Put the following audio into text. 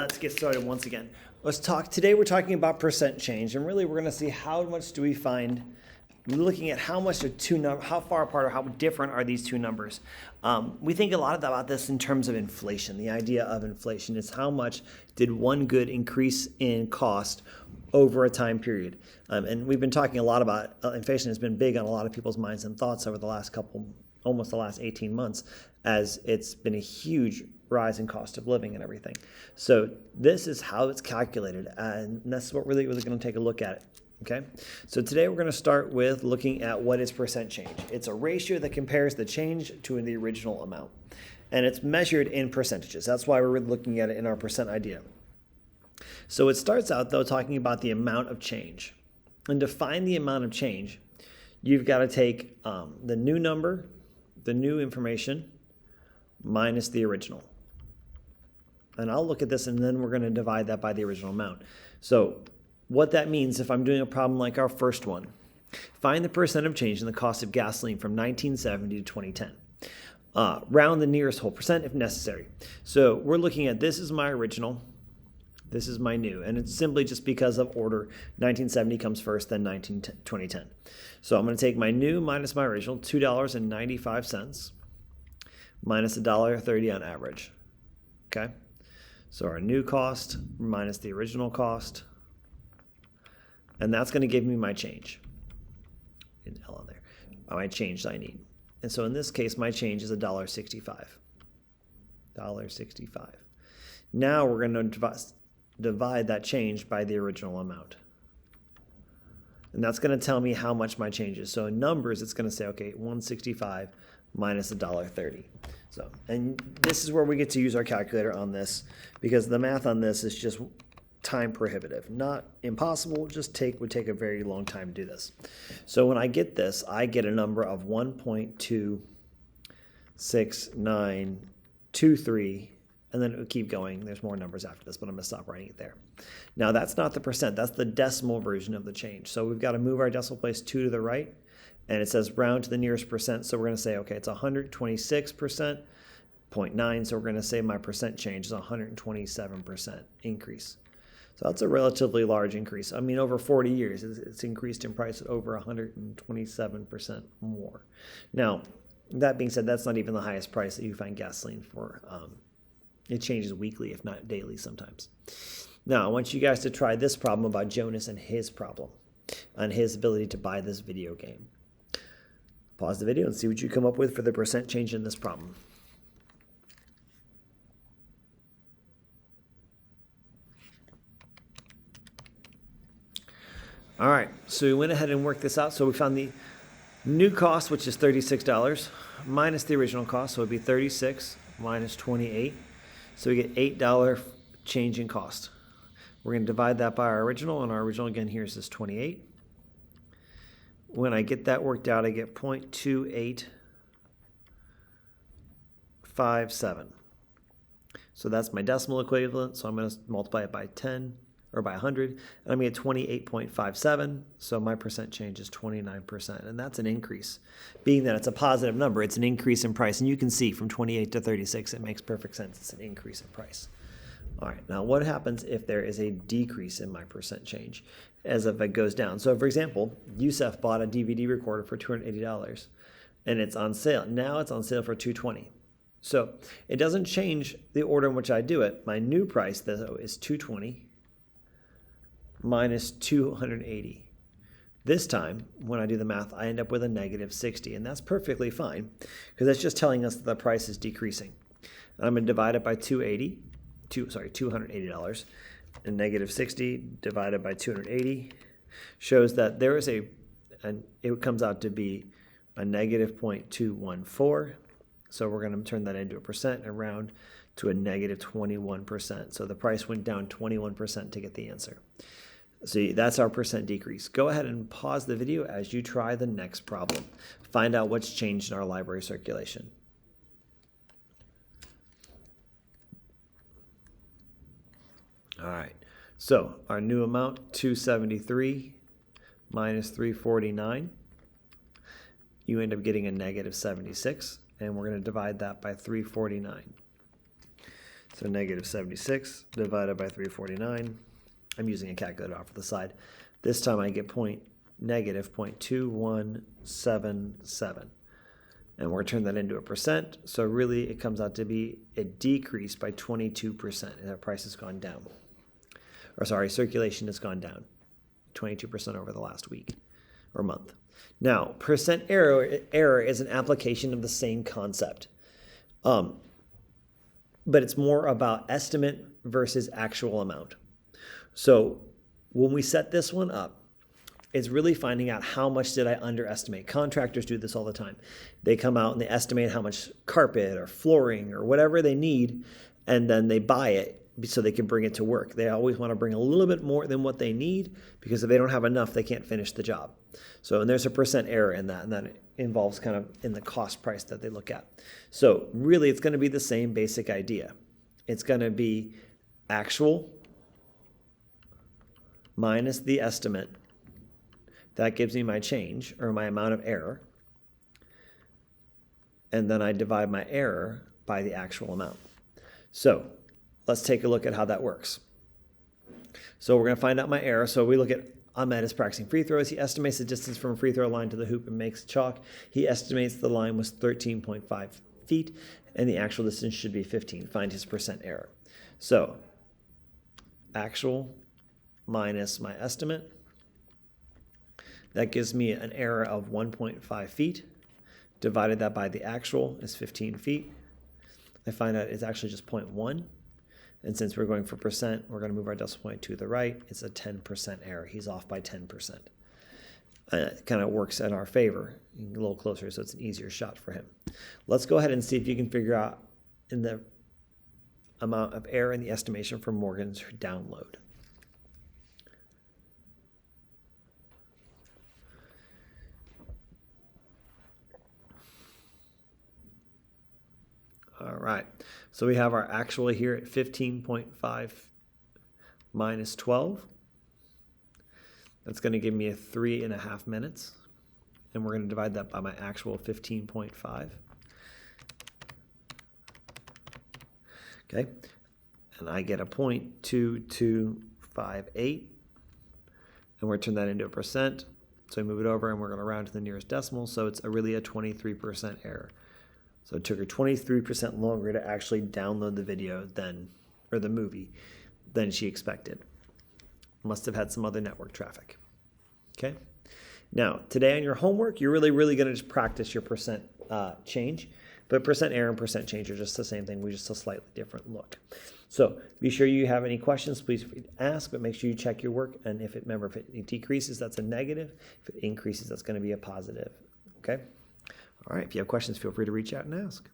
Let's get started once again. Today we're talking about percent change, and really we're going to see how much do we find, looking at how much how far apart or how different are these two numbers. We think a lot about this in terms of inflation. The idea of inflation is how much did one good increase in cost over a time period. And we've been talking a lot about inflation has been big on a lot of people's minds and thoughts over the last almost the last 18 months, as it's been a huge rise in cost of living and everything. So this is how it's calculated, and that's what we're going to take a look at it. Okay, so today we're going to start with looking at what is percent change. It's a ratio that compares the change to the original amount, and it's measured in percentages. That's why we're looking at it in our percent idea. So it starts out though talking about the amount of change, and to find the amount of change, you've got to take the new number, the new information, minus the original. And I'll look at this and then we're going to divide that by the original amount. So what that means, if I'm doing a problem like our first one, find the percent of change in the cost of gasoline from 1970 to 2010. Round the nearest whole percent if necessary. So we're looking at, this is my original, this is my new, and it's simply just because of order. 1970 comes first, then 2010. So I'm going to take my new minus my original, $2.95 minus $1.30 on average. Okay, so our new cost minus the original cost, and that's going to give me my change in L on there, my change I need. And so in this case, my change is $1.65. $1.65. Now we're going to divide that change by the original amount. And that's going to tell me how much my change is. So in numbers, it's going to say, okay, 165 minus $1.30. So, and this is where we get to use our calculator on this, because the math on this is just time prohibitive. Not impossible, would take a very long time to do this. So when I get this, I get a number of 1.26923, and then it would keep going. There's more numbers after this, but I'm going to stop writing it there. Now that's not the percent, that's the decimal version of the change. So we've got to move our decimal place 2 to the right, and it says round to the nearest percent. So we're going to say, okay, it's 126%, 0.9. So we're going to say my percent change is 127% increase. So that's a relatively large increase. I mean, over 40 years, it's increased in price at over 127% more. Now, that being said, that's not even the highest price that you find gasoline for. It changes weekly, if not daily sometimes. Now, I want you guys to try this problem about Jonas and his problem, and his ability to buy this video game. Pause the video and see what you come up with for the percent change in this problem. All right, so we went ahead and worked this out. So we found the new cost, which is $36, minus the original cost, so it would be 36 minus 28. So we get $8 change in cost. We're going to divide that by our original, and our original again here is this 28. When I get that worked out, I get 0.2857. So that's my decimal equivalent, so I'm going to multiply it by 10, or by 100, and I'm going to get 28.57, so my percent change is 29%, and that's an increase. Being that it's a positive number, it's an increase in price, and you can see from 28 to 36, it makes perfect sense. It's an increase in price. All right, now what happens if there is a decrease in my percent change as if it goes down? So for example, Yusef bought a DVD recorder for $280, and it's on sale. Now it's on sale for $220. So it doesn't change the order in which I do it. My new price, though, is $220 minus $280. This time, when I do the math, I end up with a negative 60, and that's perfectly fine, because that's just telling us that the price is decreasing. And I'm going to divide it by $280, and negative 60 divided by 280 shows that there is it comes out to be a negative 0.214. So we're going to turn that into a percent and round to a negative 21%. So the price went down 21% to get the answer. So that's our percent decrease. Go ahead and pause the video as you try the next problem. Find out what's changed in our library circulation. All right, so our new amount, 273 minus 349. You end up getting a negative 76, and we're going to divide that by 349. So negative 76 divided by 349. I'm using a calculator off to the side. This time I get negative 0.2177. And we're going to turn that into a percent. So really it comes out to be a decrease by 22%. And that price has gone down. Or sorry, circulation has gone down 22% over the last week or month. Now, percent error is an application of the same concept. But it's more about estimate versus actual amount. So when we set this one up, it's really finding out how much did I underestimate. Contractors do this all the time. They come out and they estimate how much carpet or flooring or whatever they need, and then they buy it so they can bring it to work. They always want to bring a little bit more than what they need, because if they don't have enough, they can't finish the job. So, and there's a percent error in that, and that involves kind of in the cost price that they look at. So really it's going to be the same basic idea. It's going to be actual minus the estimate. That gives me my change, or my amount of error. And then I divide my error by the actual amount. So let's take a look at how that works. So we're going to find out my error. So we look at Ahmed is practicing free throws. He estimates the distance from a free throw line to the hoop and makes chalk. He estimates the line was 13.5 feet, and the actual distance should be 15. Find his percent error. So actual minus my estimate. That gives me an error of 1.5 feet. Divided that by the actual is 15 feet. I find out it's actually just 0.1. And since we're going for percent, we're going to move our decimal point to the right. It's a 10% error. He's off by 10%. It kind of works in our favor, a little closer, so it's an easier shot for him. Let's go ahead and see if you can figure out in the amount of error in the estimation for Morgan's download. All right, so we have our actual here at 15.5 minus 12. That's going to give me a 3.5 minutes. And we're going to divide that by my actual 15.5. Okay, and I get a 0.2258. And we're going to turn that into a percent. So we move it over and we're going to round to the nearest decimal. So it's really a 23% error. So it took her 23% longer to actually download the video or the movie than she expected. Must have had some other network traffic. Okay. Now, today on your homework, you're really going to just practice your percent change. But percent error and percent change are just the same thing. We just a slightly different look. So be sure you have any questions, please ask, but make sure you check your work. And if it decreases, that's a negative. If it increases, that's going to be a positive. Okay. All right, if you have questions, feel free to reach out and ask.